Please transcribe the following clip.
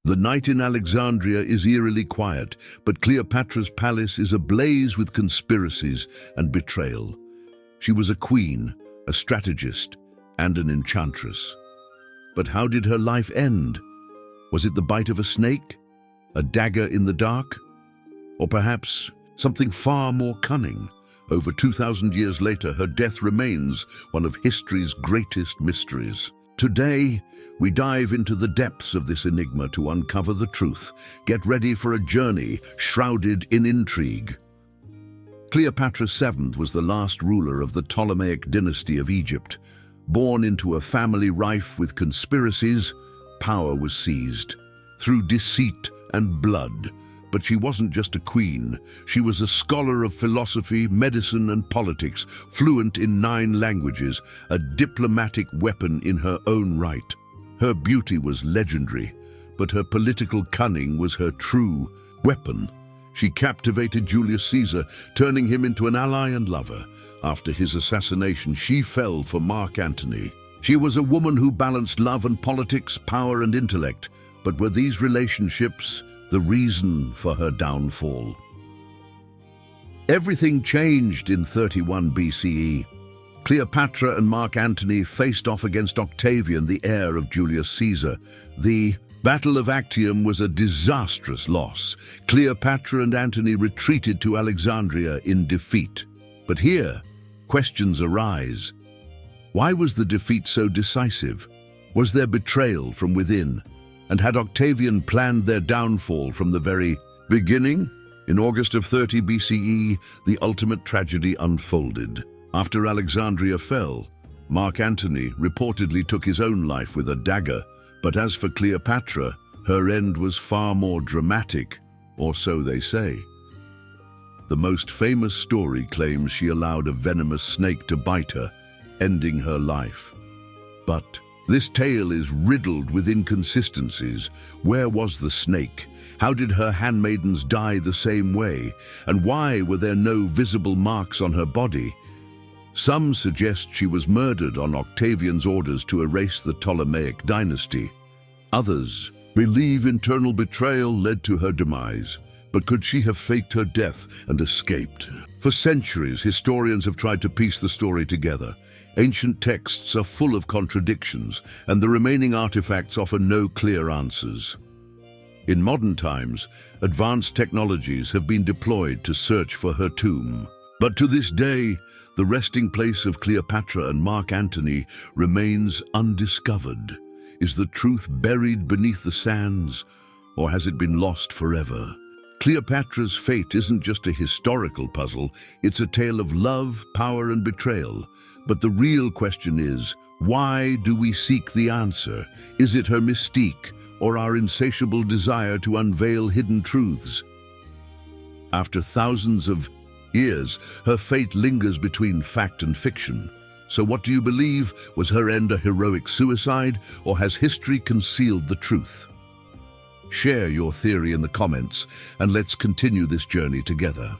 The night in Alexandria is eerily quiet, but Cleopatra's palace is ablaze with conspiracies and betrayal. She was a queen, a strategist, and an enchantress. But how did her life end? Was it the bite of a snake? A dagger in the dark? Or perhaps something far more cunning? Over 2,000 years later, her death remains one of history's greatest mysteries. Today, we dive into the depths of this enigma to uncover the truth. Get ready for a journey shrouded in intrigue. Cleopatra VII was the last ruler of the Ptolemaic dynasty of Egypt. Born into a family rife with conspiracies, power was seized through deceit and blood. But she wasn't just a queen. She was a scholar of philosophy, medicine, and politics, fluent in 9 languages, a diplomatic weapon in her own right. Her beauty was legendary, but her political cunning was her true weapon. She captivated Julius Caesar, turning him into an ally and lover. After his assassination, she fell for Mark Antony. She was a woman who balanced love and politics, power and intellect. But were these relationships the reason for her downfall? Everything changed in 31 BCE. Cleopatra and Mark Antony faced off against Octavian, the heir of Julius Caesar. The Battle of Actium was a disastrous loss. Cleopatra and Antony retreated to Alexandria in defeat. But here, questions arise. Why was the defeat so decisive? Was there betrayal from within? And had Octavian planned their downfall from the very beginning? In August of 30 BCE, the ultimate tragedy unfolded. After Alexandria fell, Mark Antony reportedly took his own life with a dagger. But as for Cleopatra, her end was far more dramatic, or so they say. The most famous story claims she allowed a venomous snake to bite her, ending her life. But this tale is riddled with inconsistencies. Where was the snake? How did her handmaidens die the same way? And why were there no visible marks on her body? Some suggest she was murdered on Octavian's orders to erase the Ptolemaic dynasty. Others believe internal betrayal led to her demise. But could she have faked her death and escaped? For centuries, historians have tried to piece the story together. Ancient texts are full of contradictions, and the remaining artifacts offer no clear answers. In modern times, advanced technologies have been deployed to search for her tomb. But to this day, the resting place of Cleopatra and Mark Antony remains undiscovered. Is the truth buried beneath the sands, or has it been lost forever? Cleopatra's fate isn't just a historical puzzle, it's a tale of love, power, and betrayal. But the real question is, why do we seek the answer? Is it her mystique, or our insatiable desire to unveil hidden truths? After thousands of years, her fate lingers between fact and fiction. So what do you believe? Was her end a heroic suicide, or has history concealed the truth? Share your theory in the comments, and let's continue this journey together.